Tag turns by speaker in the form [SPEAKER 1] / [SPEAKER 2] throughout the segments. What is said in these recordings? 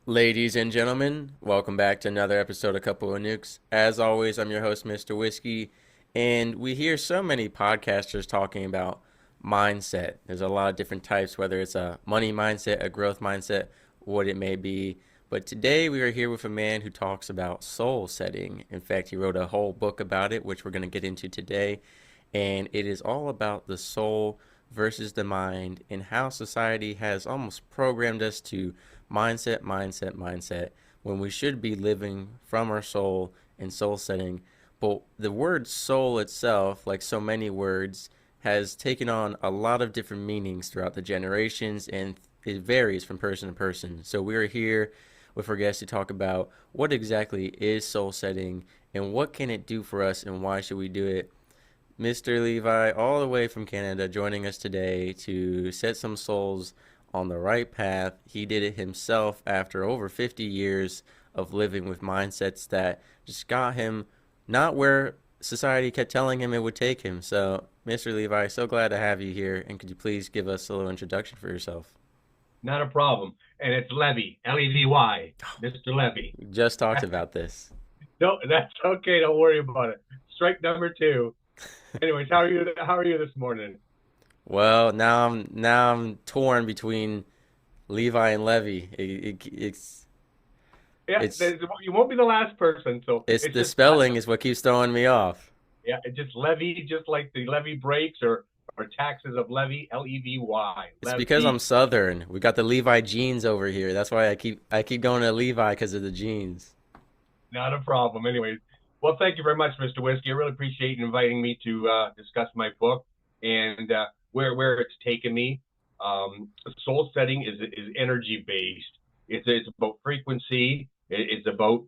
[SPEAKER 1] Ladies and gentlemen, welcome back to another episode of Couple of Nukes. As always, I'm your host, Mr. Whiskey, and we hear so many podcasters talking about mindset. There's a lot of different types, whether it's a money mindset, a growth mindset, what it may be. But today we are here with a man who talks about soul setting. In fact, he wrote a whole book about it, which we're going to get into today. And it is all about the soul versus the mind and how society has almost programmed us to mindset when we should be living from our soul and soul setting. But the word soul itself, like so many words, has taken on a lot of different meanings throughout the generations, and it varies from person to person. So we are here with our guests to talk about what exactly is soul setting and what can it do for us and why should we do it. Mr. Levi, all the way from Canada, joining us today to set some souls on the right path. He did it himself after over 50 years of living with mindsets that just got him not where society kept telling him it would take him. So, Mr. Levi, so glad to have you here. And could you please give us a little introduction for yourself?
[SPEAKER 2] Not a problem. And it's Levy, Levy, Mr. Levy.
[SPEAKER 1] We just talked about this.
[SPEAKER 2] No, that's okay. Don't worry about it. Strike number two. Anyways, how are you? How are you this morning?
[SPEAKER 1] Well, now I'm torn between Levi and Levy.
[SPEAKER 2] Yeah,
[SPEAKER 1] It's
[SPEAKER 2] you won't be the last person. So
[SPEAKER 1] it's
[SPEAKER 2] it's
[SPEAKER 1] the
[SPEAKER 2] just
[SPEAKER 1] spelling is what keeps throwing me off.
[SPEAKER 2] yeah, it's just Levy, just like the levy breaks or taxes of Levy, Levy,
[SPEAKER 1] It's because I'm
[SPEAKER 2] Levy.
[SPEAKER 1] Southern. We got the Levi jeans over here. That's why I keep going to Levi because of the jeans.
[SPEAKER 2] Not a problem. Anyways, well, thank you very much, Mr. Whiskey. I really appreciate you inviting me to discuss my book and where it's taken me. Soul setting is energy based. It's about frequency. It's about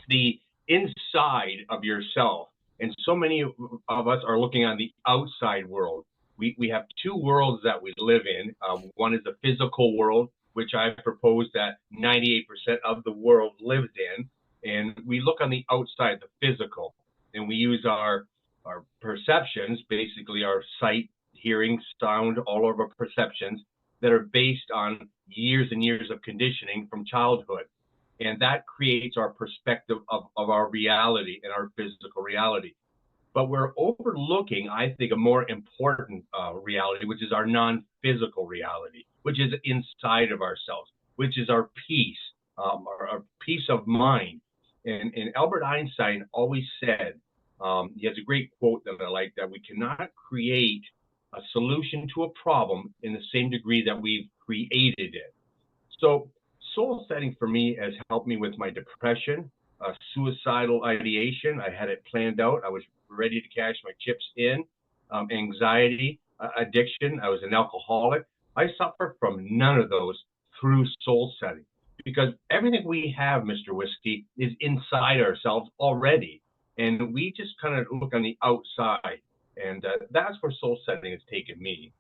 [SPEAKER 2] the inside of yourself. And so many of us are looking on the outside world. We have two worlds that we live in. One is the physical world, which I propose that 98% of the world lives in. And we look on the outside, the physical, and we use our perceptions, basically our sight, hearing, sound, all of our perceptions that are based on years and years of conditioning from childhood. And that creates our perspective of our reality and our physical reality. But we're overlooking, I think, a more important reality, which is our non-physical reality, which is inside of ourselves, which is our peace, our peace of mind. And Albert Einstein always said, he has a great quote that I like, that we cannot create a solution to a problem in the same degree that we've created it. So soul setting for me has helped me with my depression, suicidal ideation. I had it planned out. I was ready to cash my chips in. Anxiety, addiction. I was an alcoholic. I suffer from none of those through soul setting because everything we have, Mr. Whiskey, is inside ourselves already. And we just kind of look on the outside. And that's where soul setting has taken me.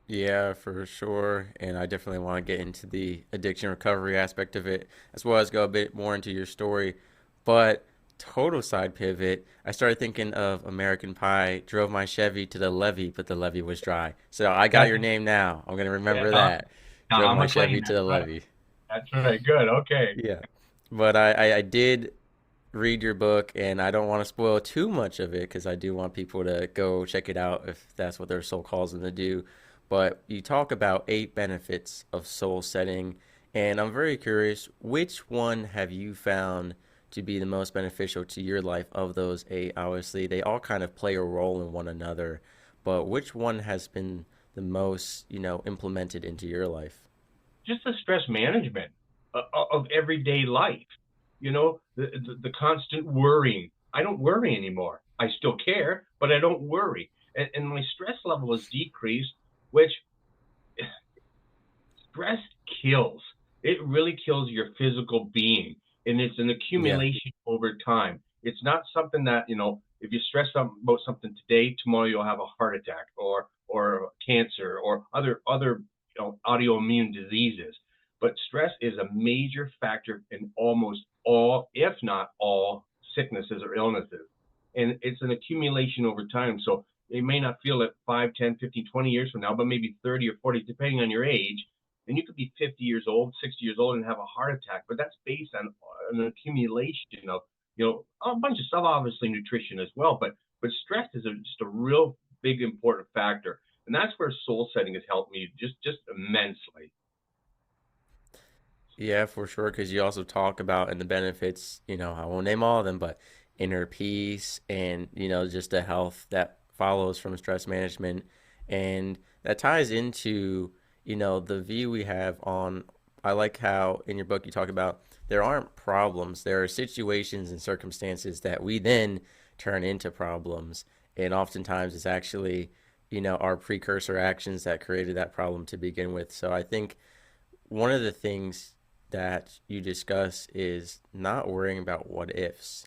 [SPEAKER 1] Yeah, for sure. And I definitely want to get into the addiction recovery aspect of it, as well as go a bit more into your story. But total side pivot, I started thinking of American Pie, drove my Chevy to the levee, but the levee was dry. So I got
[SPEAKER 2] That's
[SPEAKER 1] your name now. I'm going to
[SPEAKER 2] yeah,
[SPEAKER 1] remember that. Drove
[SPEAKER 2] Don
[SPEAKER 1] my
[SPEAKER 2] McLean.
[SPEAKER 1] Chevy to
[SPEAKER 2] That's
[SPEAKER 1] the
[SPEAKER 2] right.
[SPEAKER 1] levee.
[SPEAKER 2] That's right. Good. Okay.
[SPEAKER 1] Yeah. But I did read your book, and I don't want to spoil too much of it because I do want people to go check it out if that's what their soul calls them to do. But you talk about 8 benefits of soul setting, and I'm very curious, which one have you found to be the most beneficial to your life of those 8? Obviously, they all kind of play a role in one another, but which one has been the most, implemented into your life?
[SPEAKER 2] Just the stress management of everyday life. The constant worrying. I don't worry anymore. I still care, but I don't worry. And my stress level has decreased, which stress kills. It really kills your physical being. And it's an
[SPEAKER 1] Yeah.
[SPEAKER 2] accumulation over time. It's not something that, if you stress about something today, tomorrow you'll have a heart attack or cancer or other autoimmune diseases. But stress is a major factor in almost all, if not all, sicknesses or illnesses. And it's an accumulation over time. So you may not feel it 5, 10, 15, 20 years from now, but maybe 30 or 40, depending on your age. and you could be 50 years old, 60 years old, and have a heart attack. But that's based on an accumulation of, a bunch of stuff, obviously nutrition as well. But stress is just a real big important factor, and that's where soul setting has helped me just immensely.
[SPEAKER 1] Yeah, for sure. Because you also talk about in the benefits, I won't name all of them, but inner peace and, just the health that follows from stress management. And that ties into, the view we have on. I like how in your book you talk about there aren't problems, there are situations and circumstances that we then turn into problems. And oftentimes it's actually, our precursor actions that created that problem to begin with. So I think one of the things that you discuss is not worrying about what ifs.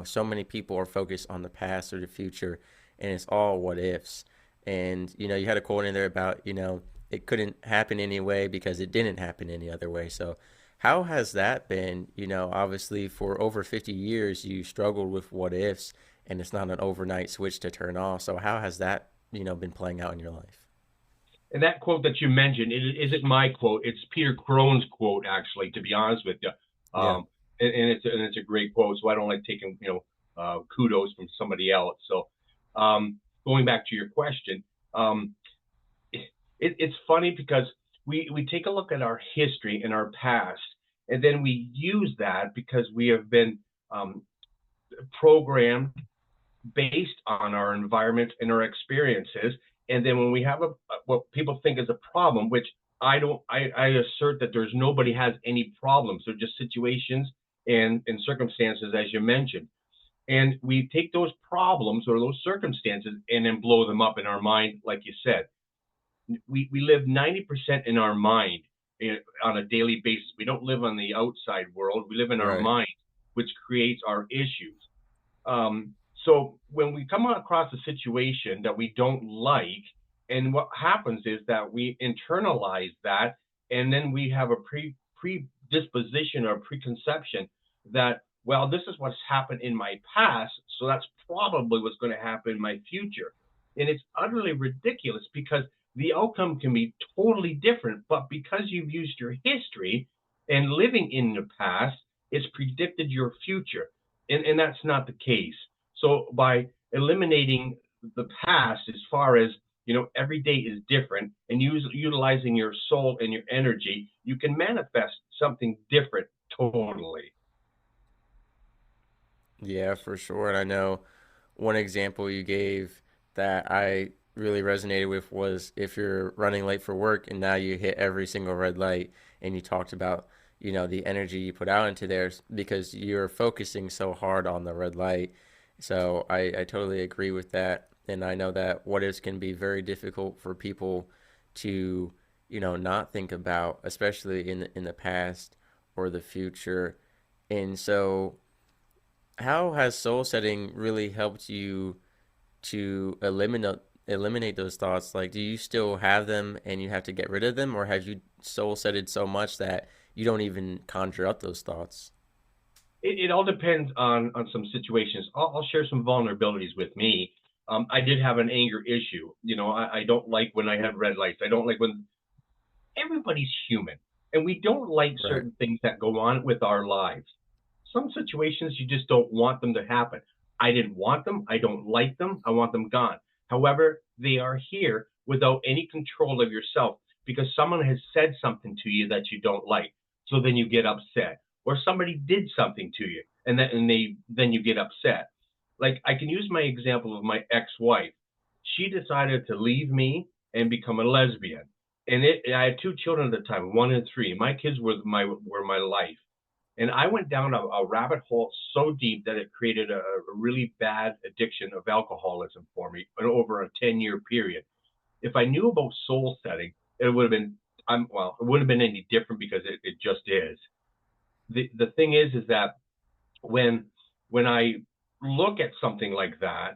[SPEAKER 1] So many people are focused on the past or the future, and it's all what ifs. And, you had a quote in there about, it couldn't happen anyway because it didn't happen any other way. So, how has that been? Obviously, for over 50 years, you struggled with what ifs, and it's not an overnight switch to turn off. So, how has that, been playing out in your life?
[SPEAKER 2] And that quote that you mentioned, it isn't my quote. It's Peter Crone's quote, actually, to be honest with you.
[SPEAKER 1] Yeah.
[SPEAKER 2] And it's a great quote. So I don't like taking kudos from somebody else. So going back to your question, um, it's funny because we take a look at our history and our past, and then we use that because we have been um, programmed based on our environment and our experiences. And then when we have what people think is a problem, which I assert that there's nobody has any problems. They're just situations and circumstances, as you mentioned. And we take those problems or those circumstances and then blow them up in our mind, like you said. We live 90% in our mind on a daily basis. We don't live on the outside world. We live in our
[SPEAKER 1] Right.
[SPEAKER 2] mind, which creates our issues. So when we come across a situation that we don't like, and what happens is that we internalize that, and then we have a predisposition or preconception that, well, this is what's happened in my past, so that's probably what's going to happen in my future. And it's utterly ridiculous because the outcome can be totally different, but because you've used your history and living in the past, it's predicted your future. And that's not the case. So by eliminating the past, as far as every day is different, and utilizing your soul and your energy, you can manifest something different totally.
[SPEAKER 1] Yeah, for sure. And I know one example you gave that I really resonated with was if you're running late for work and now you hit every single red light, and you talked about, the energy you put out into there because you're focusing so hard on the red light. So I totally agree with that. And I know that what ifs can be very difficult for people to, not think about, especially in the past or the future. And so how has soul setting really helped you to eliminate those thoughts? Like, do you still have them and you have to get rid of them, or have you soul setted so much that you don't even conjure up those thoughts?
[SPEAKER 2] It all depends on some situations. I'll share some vulnerabilities with me. I did have an anger issue. I don't like when I have red lights. I don't like when everybody's human, and we don't like
[SPEAKER 1] Right.
[SPEAKER 2] certain things that go on with our lives. Some situations you just don't want them to happen. I didn't want them. I don't like them. I want them gone. However, they are here without any control of yourself because someone has said something to you that you don't like. So then you get upset, or somebody did something to you, and then you get upset. Like I can use my example of my ex-wife. She decided to leave me and become a lesbian, and I had two children at the time, 1 and 3. My kids were my life, and I went down a rabbit hole so deep that it created a really bad addiction of alcoholism for me over a 10-year period. If I knew about soul setting, it would have been well, it wouldn't have been any different because it just is. The thing is that when I look at something like that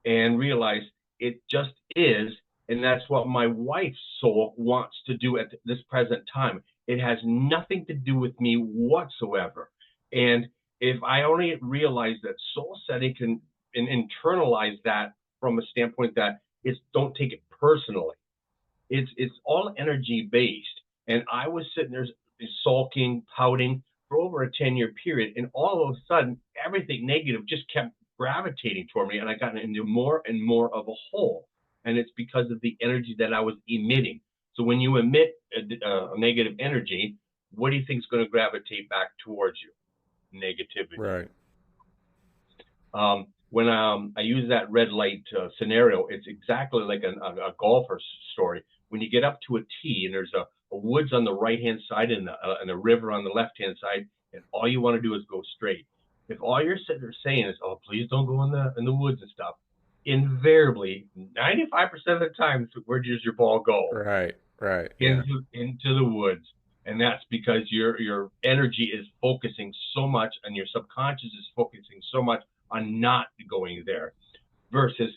[SPEAKER 2] and realize it just is, and that's what my wife's soul wants to do at this present time. It has nothing to do with me whatsoever. And if I only realize that soul setting can internalize that from a standpoint that it's don't take it personally. It's all energy based, And I was sitting there sulking, pouting for over a 10-year period. And all of a sudden, everything negative just kept gravitating toward me. And I got into more and more of a hole. And it's because of the energy that I was emitting. So when you emit a negative energy, what do you think is going to gravitate back towards you? Negativity.
[SPEAKER 1] Right.
[SPEAKER 2] When I use that red light scenario, it's exactly like a golfer story. When you get up to a tee and there's a woods on the right-hand side and a river on the left-hand side, and all you want to do is go straight. If all you're sitting there saying is, "Oh, please don't go in the woods and stuff," invariably, 95% of the time, where does your ball go?
[SPEAKER 1] Right. Right. Yeah.
[SPEAKER 2] Into the woods. And that's because your energy is focusing so much, and your subconscious is focusing so much on not going there, versus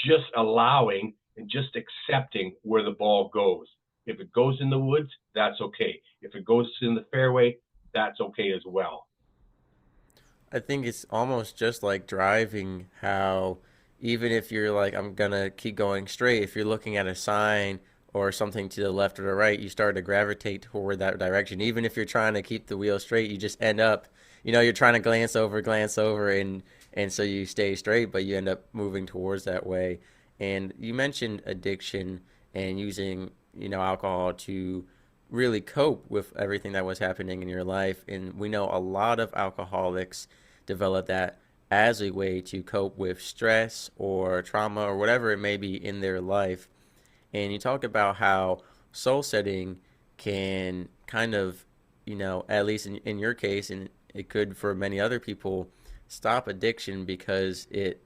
[SPEAKER 2] just allowing and just accepting where the ball goes. If it goes in the woods, that's okay. If it goes in the fairway, that's okay as well.
[SPEAKER 1] I think it's almost just like driving, how even if you're like, I'm gonna keep going straight, if you're looking at a sign or something to the left or the right, you start to gravitate toward that direction. Even if you're trying to keep the wheel straight, you just end up, you're trying to glance over, and so you stay straight, but you end up moving towards that way. And you mentioned addiction and using, alcohol to really cope with everything that was happening in your life. And we know a lot of alcoholics develop that as a way to cope with stress or trauma or whatever it may be in their life. And you talk about how soul setting can kind of, at least in your case, and it could for many other people, stop addiction because it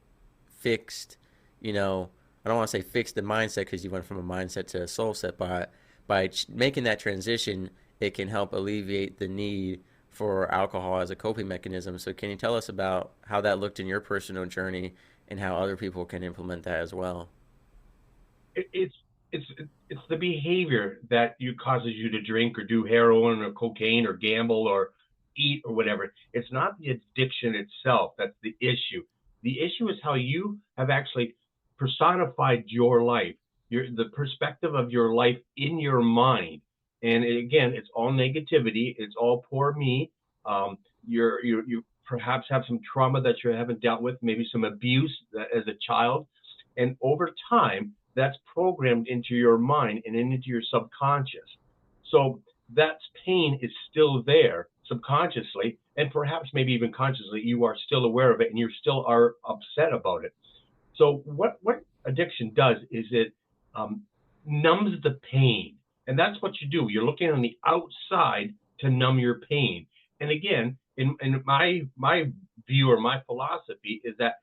[SPEAKER 1] fixed, I don't want to say fixed the mindset, because you went from a mindset to a soul set, but by making that transition, it can help alleviate the need for alcohol as a coping mechanism. So can you tell us about how that looked in your personal journey and how other people can implement that as well?
[SPEAKER 2] It, it's it's it's the behavior that you causes you to drink or do heroin or cocaine or gamble or eat or whatever. It's not the addiction itself that's the issue. The issue is how you have actually personified your life, the perspective of your life in your mind. And again, it's all negativity. It's all poor me. You perhaps have some trauma that you haven't dealt with, maybe some abuse as a child, and over time, that's programmed into your mind and into your subconscious. So that pain is still there subconsciously, and perhaps maybe even consciously, you are still aware of it and you still are upset about it. So what addiction does is it um, numbs the pain, and that's what you do. You're looking on the outside to numb your pain. And again, in my view or my philosophy is that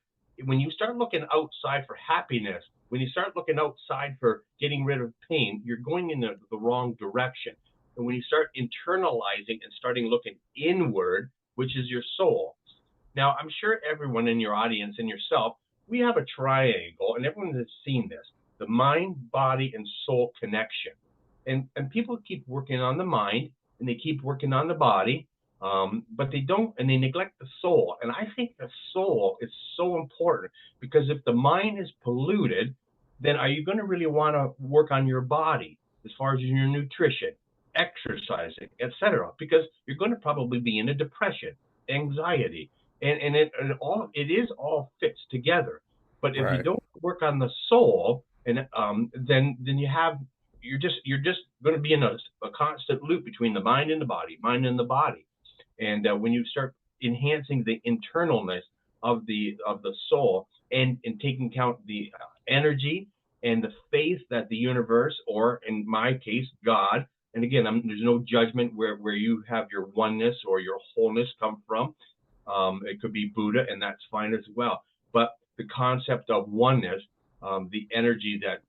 [SPEAKER 2] when you start looking outside for happiness, when you start looking outside for getting rid of pain, you're going in the wrong direction. And when you start internalizing and starting looking inward, which is your soul. Now, I'm sure everyone in your audience and yourself, we have a triangle, and everyone has seen this, the mind, body, and soul connection. And people keep working on the mind, and they keep working on the body, but they don't, and they neglect the soul. And I think the soul is so important, because if the mind is polluted, then are you going to really want to work on your body as far as your nutrition, exercising, etc.? Because you're going to probably be in a depression, anxiety, and it is all fits together. But if you
[SPEAKER 1] Right.
[SPEAKER 2] don't work on the soul, and then you're just going to be in a constant loop between the mind and the body. And when you start enhancing the internalness of the soul, and taking account the energy and the faith that the universe, or in my case, God, and again, there's no judgment where you have your oneness or your wholeness come from. It could be Buddha, and that's fine as well. But the concept of oneness, the energy that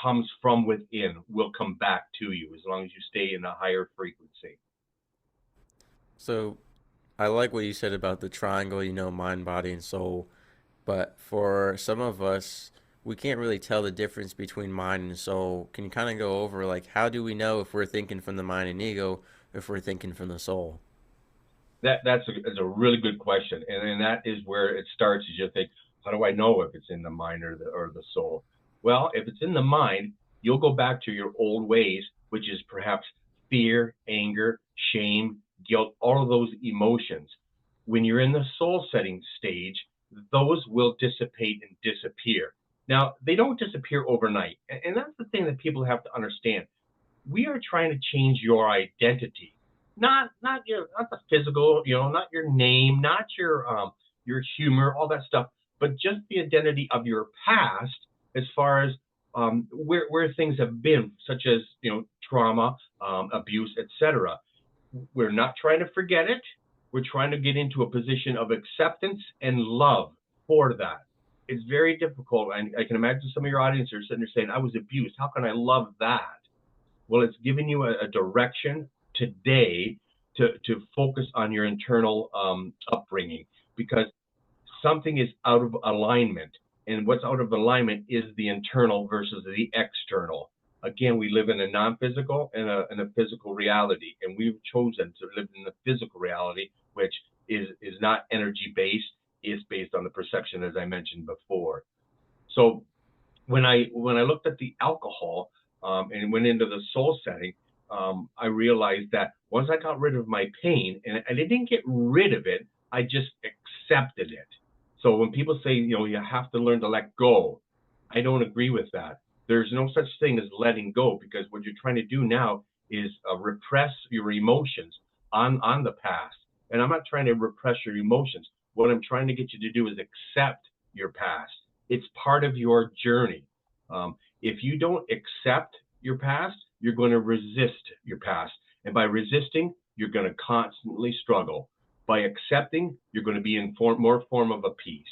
[SPEAKER 2] comes from within, will come back to you as long as you stay in a higher frequency.
[SPEAKER 1] So I like what you said about the triangle, mind, body, and soul. But for some of us, we can't really tell the difference between mind and soul. Can you kind of go over, like, how do we know if we're thinking from the mind and ego, if we're thinking from the soul?
[SPEAKER 2] That's a really good question, and that is where it starts. Is you think, how do I know if it's in the mind or the soul? Well, if it's in the mind, you'll go back to your old ways, which is perhaps fear, anger, shame, guilt, all of those emotions. When you're in the soul setting stage, those will dissipate and disappear. Now, they don't disappear overnight. And that's the thing that people have to understand. We are trying to change your identity, not the physical, not your name, not your humor, all that stuff, but just the identity of your past as far as where things have been, such as trauma, abuse, etc. We're not trying to forget it. We're trying to get into a position of acceptance and love for that. It's very difficult. I can imagine some of your audience are sitting there saying, I was abused. How can I love that? Well, it's giving you a direction today to focus on your internal upbringing, because something is out of alignment. And what's out of alignment is the internal versus the external. Again, we live in a non-physical and a physical reality, and we've chosen to live in the physical reality, which is not energy-based. It's based on the perception, as I mentioned before. So when I looked at the alcohol and went into the soul setting, I realized that once I got rid of my pain, and I didn't get rid of it, I just accepted it. So when people say, you have to learn to let go, I don't agree with that. There's no such thing as letting go, because what you're trying to do now is repress your emotions on the past. And I'm not trying to repress your emotions. What I'm trying to get you to do is accept your past. It's part of your journey. If you don't accept your past, you're going to resist your past. And by resisting, you're going to constantly struggle. By accepting, you're going to be in more form of a peace.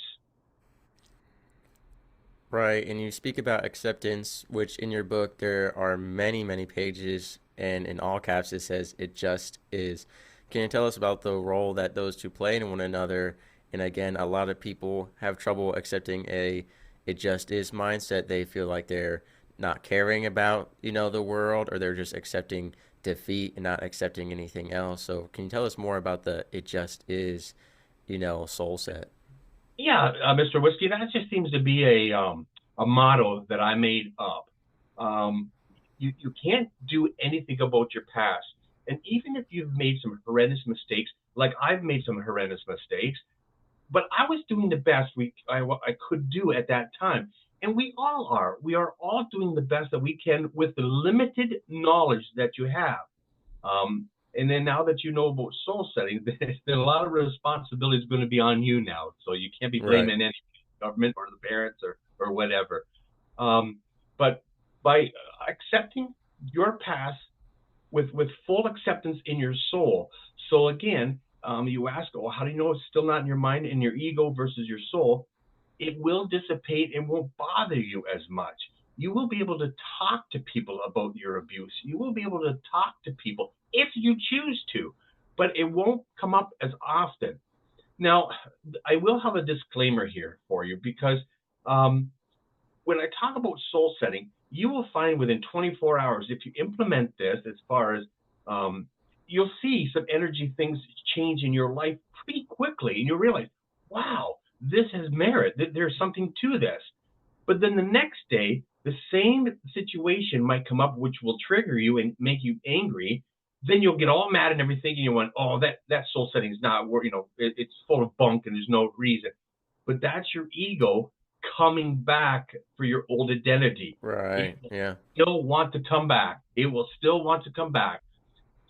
[SPEAKER 1] Right, and you speak about acceptance, which in your book there are many, many pages, and in all caps it says it just is. Can you tell us about the role that those two play in one another? And again, a lot of people have trouble accepting a it just is mindset. They feel like they're not caring about, the world, or they're just accepting defeat and not accepting anything else. So can you tell us more about the it just is, soul set?
[SPEAKER 2] Yeah, Mr. Whiskey, that just seems to be a motto that I made up. You can't do anything about your past, and even if you've made some horrendous mistakes, like I've made some horrendous mistakes, but I was doing the best I could do at that time, and we all are. We are all doing the best that we can with the limited knowledge that you have. And then now that you know about soul setting, there's a lot of responsibility is going to be on you now. So you can't be
[SPEAKER 1] Right.
[SPEAKER 2] blaming any government or the parents or whatever. But by accepting your past with full acceptance in your soul. So again, you ask, oh, how do you know it's still not in your mind and your ego versus your soul? It will dissipate and won't bother you as much. You will be able to talk to people about your abuse. You will be able to talk to people if you choose to, but it won't come up as often. Now, I will have a disclaimer here for you, because when I talk about soul setting, you will find within 24 hours, if you implement this, as far as you'll see some energy things change in your life pretty quickly, and you'll realize, wow, this has merit. There's something to this. But then the next day, the same situation might come up, which will trigger you and make you angry. Then you'll get all mad and everything, and you went, oh, that soul setting is not, it's full of bunk and there's no reason. But that's your ego coming back for your old identity. It
[SPEAKER 1] Right.
[SPEAKER 2] will
[SPEAKER 1] Yeah.
[SPEAKER 2] still want to come back. It will still want to come back.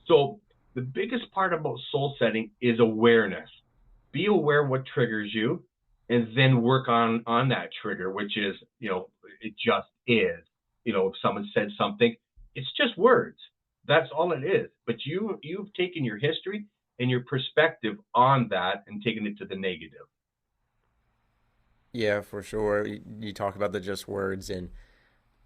[SPEAKER 2] So the biggest part about soul setting is awareness. Be aware what triggers you, and then work on that trigger, which is, it just is. If someone said something, it's just words. That's all it is. But you've taken your history and your perspective on that and taken it to the negative.
[SPEAKER 1] Yeah, for sure. You talk about the just words, and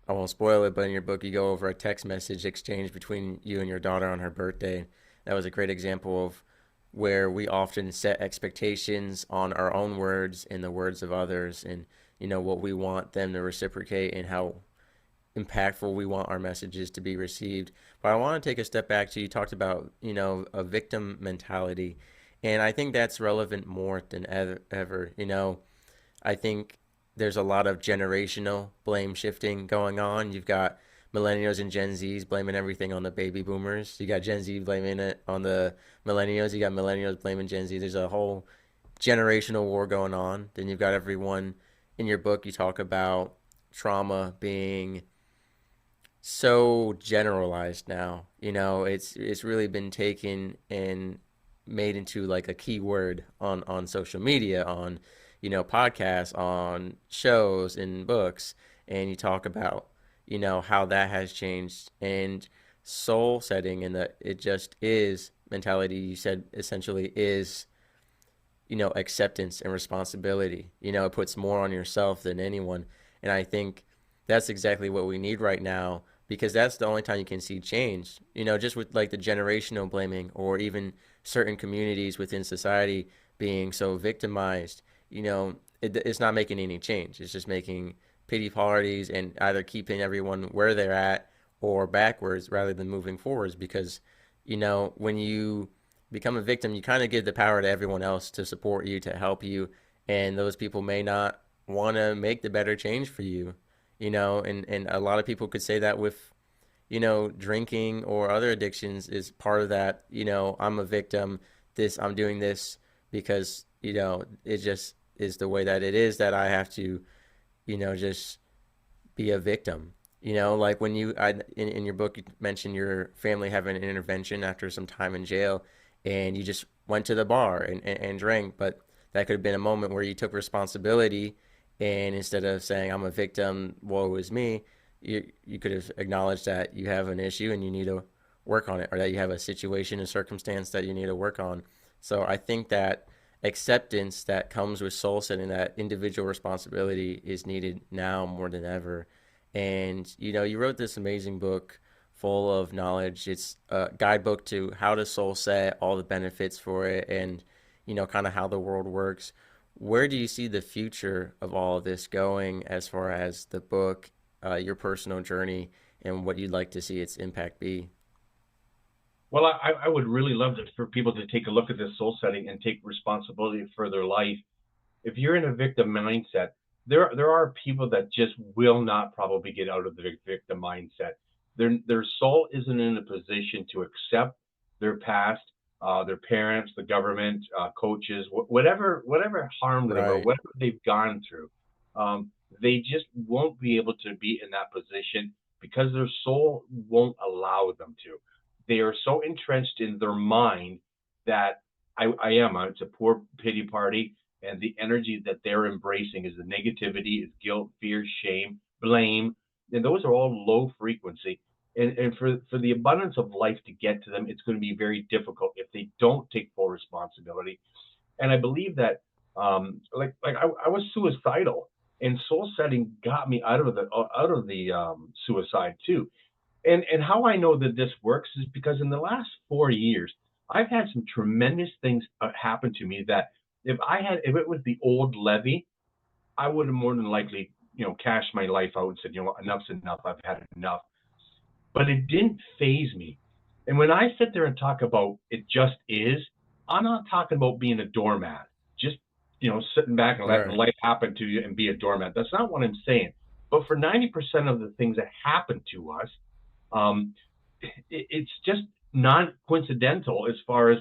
[SPEAKER 1] I won't spoil it, but in your book, you go over a text message exchange between you and your daughter on her birthday. That was a great example of where we often set expectations on our own words and the words of others, and what we want them to reciprocate and how impactful we want our messages to be received. But I want to take a step back to you talked about, a victim mentality. And I think that's relevant more than ever. I think there's a lot of generational blame shifting going on. You've got millennials and Gen Zs blaming everything on the baby boomers. You got Gen Z blaming it on the millennials. You got millennials blaming Gen Z. There's a whole generational war going on. Then you've got everyone in your book. You talk about trauma being so generalized now. It's really been taken and made into like a key word on social media, on podcasts, on shows and books, and you talk about how that has changed and soul setting, and that it just is mentality. You said essentially is acceptance and responsibility. It puts more on yourself than anyone. And I think that's exactly what we need right now, because that's the only time you can see change. Just with like the generational blaming, or even certain communities within society being so victimized, it's not making any change. It's just making pity parties and either keeping everyone where they're at or backwards rather than moving forwards. Because, when you become a victim, you kind of give the power to everyone else to support you, to help you, and those people may not want to make the better change for you. And a lot of people could say that with, drinking or other addictions is part of that. I'm a victim. I'm doing this because, it just is the way that it is, that I have to, just be a victim. Like when in your book, you mentioned your family having an intervention after some time in jail, and you just went to the bar and drank. But that could have been a moment where you took responsibility, and instead of saying, I'm a victim, woe is me, you could have acknowledged that you have an issue and you need to work on it, or that you have a situation, a circumstance that you need to work on. So I think that acceptance that comes with soul setting, that individual responsibility, is needed now more than ever. And you wrote this amazing book full of knowledge. It's a guidebook to how to soul set, all the benefits for it, and kind of how the world works. Where do you see the future of all of this going, as far as the book, your personal journey, and what you'd like to see its impact be?
[SPEAKER 2] Well, I would really love for people to take a look at this soul setting and take responsibility for their life. If you're in a victim mindset, there are people that just will not probably get out of the victim mindset. Their soul isn't in a position to accept their past, their parents, the government, coaches, whatever harmed them or
[SPEAKER 1] Right.
[SPEAKER 2] whatever they've gone through. They just won't be able to be in that position because their soul won't allow them to. They are so entrenched in their mind that it's a poor pity party, and the energy that they're embracing is the negativity, is guilt, fear, shame, blame, and those are all low frequency. And for the abundance of life to get to them, it's going to be very difficult if they don't take full responsibility. And I believe that, I was suicidal, and soul setting got me out of the suicide too. And how I know that this works is because in the last 4 years, I've had some tremendous things happen to me that if it was the old Levy, I would have more than likely, cashed my life out and said, enough's enough. I've had enough. But it didn't phase me. And when I sit there and talk about it just is, I'm not talking about being a doormat, just, sitting back and letting
[SPEAKER 1] Right.
[SPEAKER 2] life happen to you and be a doormat. That's not what I'm saying. But for 90% of the things that happen to us, um, it's just non coincidental, as far as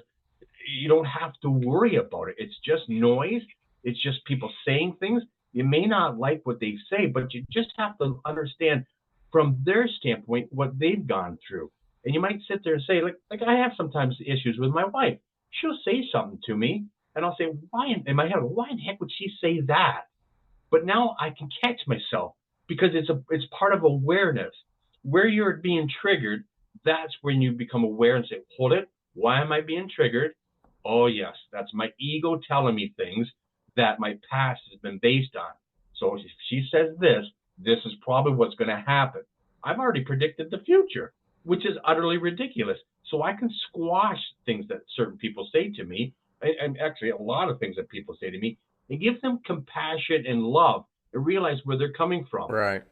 [SPEAKER 2] you don't have to worry about it. It's just noise. It's just people saying things. You may not like what they say, but you just have to understand from their standpoint what they've gone through. And you might sit there and say, like I have sometimes issues with my wife. She'll say something to me, and I'll say, why in my head, why in heck would she say that? But now I can catch myself because it's part of awareness. Where you're being triggered, that's when you become aware and say, hold it, why am I being triggered? Oh yes, that's my ego telling me things that my past has been based on. So if she says this is probably what's going to happen. I've already predicted the future, which is utterly ridiculous. So I can squash things that certain people say to me, and actually a lot of things that people say to me, and give them compassion and love and realize where they're coming from.
[SPEAKER 1] Right.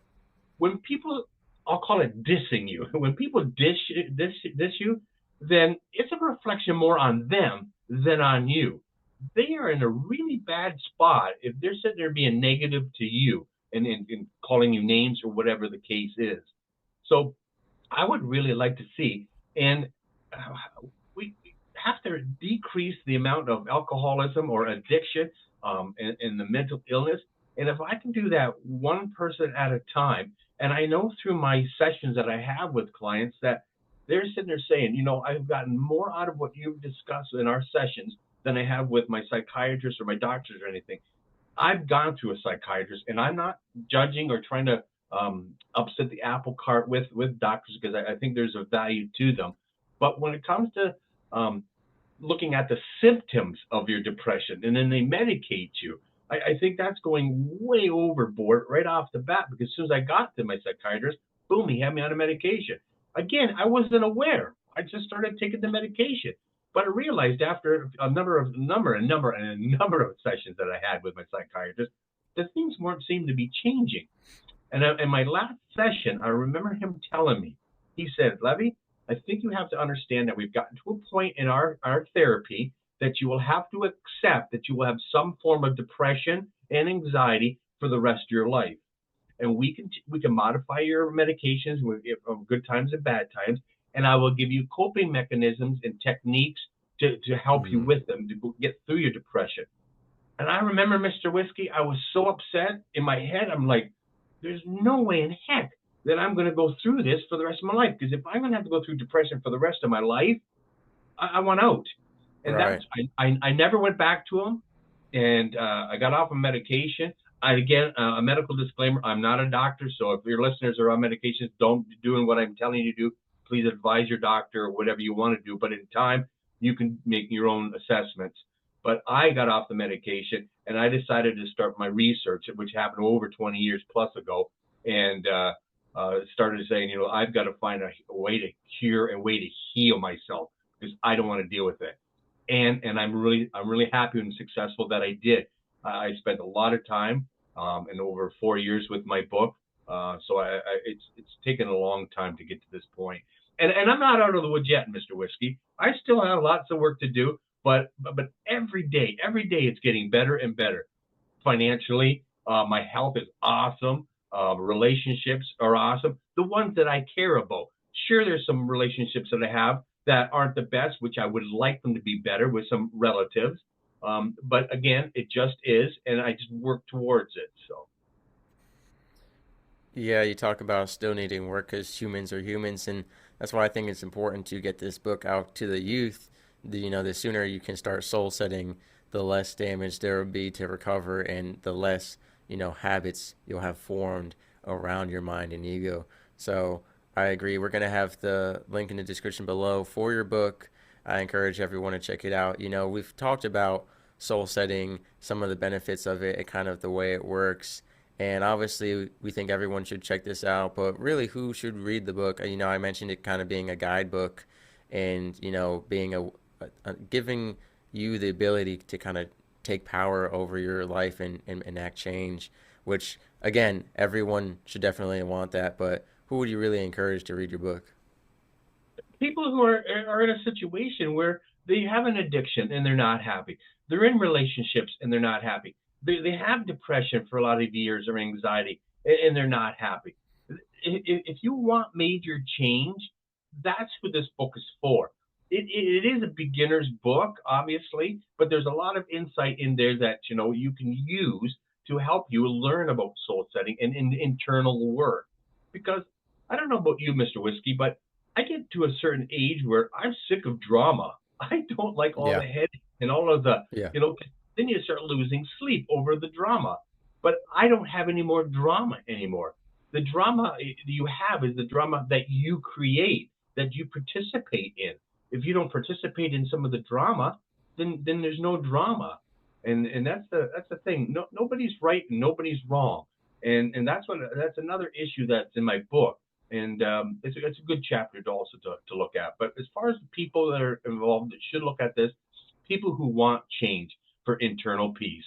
[SPEAKER 2] When people, I'll call it dissing you, when people diss you, then it's a reflection more on them than on you. They are in a really bad spot if they're sitting there being negative to you and calling you names or whatever the case is. So I would really like to see, and we have to decrease the amount of alcoholism or addiction and the mental illness. And if I can do that one person at a time, and I know through my sessions that I have with clients that they're sitting there saying, I've gotten more out of what you've discussed in our sessions than I have with my psychiatrist or my doctors or anything. I've gone to a psychiatrist, and I'm not judging or trying to upset the apple cart with doctors, because I think there's a value to them. But when it comes to looking at the symptoms of your depression and then they medicate you, I think that's going way overboard right off the bat, because as soon as I got to my psychiatrist, boom, he had me on a medication. Again, I wasn't aware. I just started taking the medication. But I realized after a number of sessions that I had with my psychiatrist, that things weren't seem to be changing. And in my last session, I remember him telling me, he said, Levy, I think you have to understand that we've gotten to a point in our therapy that you will have to accept that you will have some form of depression and anxiety for the rest of your life. And we can modify your medications of good times and bad times, and I will give you coping mechanisms and techniques to help you
[SPEAKER 1] Mm-hmm.
[SPEAKER 2] with them to get through your depression. And I remember, Mr. Whiskey, I was so upset in my head. I'm like, there's no way in heck that I'm going to go through this for the rest of my life. Because if I'm going to have to go through depression for the rest of my life, I want out. And
[SPEAKER 1] Right.
[SPEAKER 2] I never went back to him. And I got off of medication. Again, a medical disclaimer, I'm not a doctor. So if your listeners are on medications, don't be doing what I'm telling you to do. Please advise your doctor or whatever you want to do. But in time, you can make your own assessments. But I got off the medication and I decided to start my research, which happened over 20 years plus ago, and started saying, I've got to find a way to cure and way to heal myself, because I don't want to deal with it. And I'm really happy and successful that I did. I spent a lot of time in over 4 years with my book, so it's taken a long time to get to this point. And I'm not out of the woods yet, Mr. Whiskey. I still have lots of work to do, but every day it's getting better and better. Financially, my health is awesome. Relationships are awesome. The ones that I care about. Sure, there's some relationships that I have that aren't the best, which I would like them to be better with some relatives. But again, it just is, and I just work towards it. So
[SPEAKER 1] Yeah, you talk about still needing work because humans are humans, and that's why I think it's important to get this book out to the youth. The sooner you can start soul setting, the less damage there will be to recover, and the less habits you'll have formed around your mind and ego. So I agree. We're gonna have the link in the description below for your book. I encourage everyone to check it out. We've talked about soul setting, some of the benefits of it, and kind of the way it works. And obviously, we think everyone should check this out. But really, who should read the book? I mentioned it kind of being a guidebook, and being giving you the ability to kind of take power over your life and enact change. Which again, everyone should definitely want that. But who would you really encourage to read your book?
[SPEAKER 2] people who are in a situation where they have an addiction and they're not happy. They're in relationships and they're not happy. They have depression for a lot of years or anxiety and they're not happy. If you want major change, that's what this book is for. It is a beginner's book, obviously, but there's a lot of insight in there that you can use to help you learn about soul setting and internal work. Because I don't know about you, Mr. Whiskey, but I get to a certain age where I'm sick of drama. I don't like all
[SPEAKER 1] Yeah,
[SPEAKER 2] the headaches and all of the,
[SPEAKER 1] yeah,
[SPEAKER 2] then you start losing sleep over the drama. But I don't have any more drama anymore. The drama you have is the drama that you create, that you participate in. If you don't participate in some of the drama, then there's no drama. And that's the thing. No, nobody's right and nobody's wrong. And that's another issue that's in my book. And it's a good chapter to also to look at. But as far as the people that are involved that should look at this, people who want change for internal peace.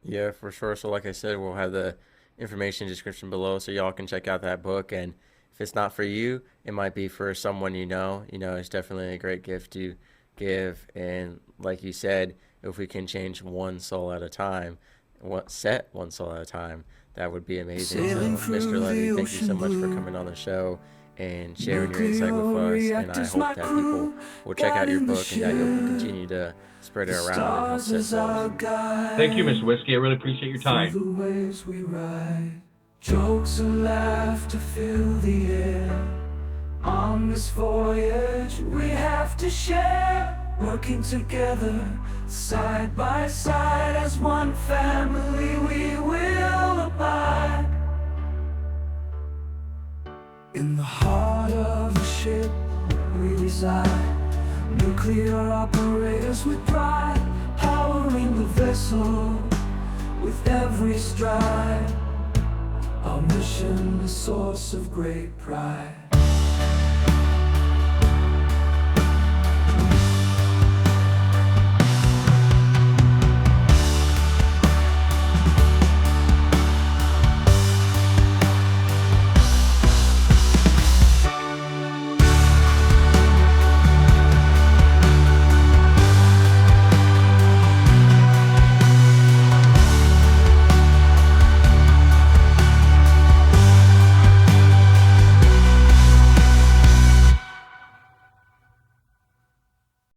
[SPEAKER 1] yeah, for sure. So, like I said, we'll have the information description below so y'all can check out that book. And if it's not for you, it might be for someone you know. It's definitely a great gift to give. And like you said, if we can change one soul at a time, set one soul at a time, that would be amazing. So, Mr. Levy, thank you so much for coming on the show and sharing your insight with us. And I hope that people will check out your book and that you'll continue to spread it around and help set souls.
[SPEAKER 2] Thank you, Mr. Whiskey. I really appreciate your time.
[SPEAKER 3] Jokes and laughter fill the air. On this voyage we have to share, working together, side by side, as one family we will abide. In the heart of a ship we reside, nuclear operators with pride, powering the vessel with every stride. Our mission, a source of great pride.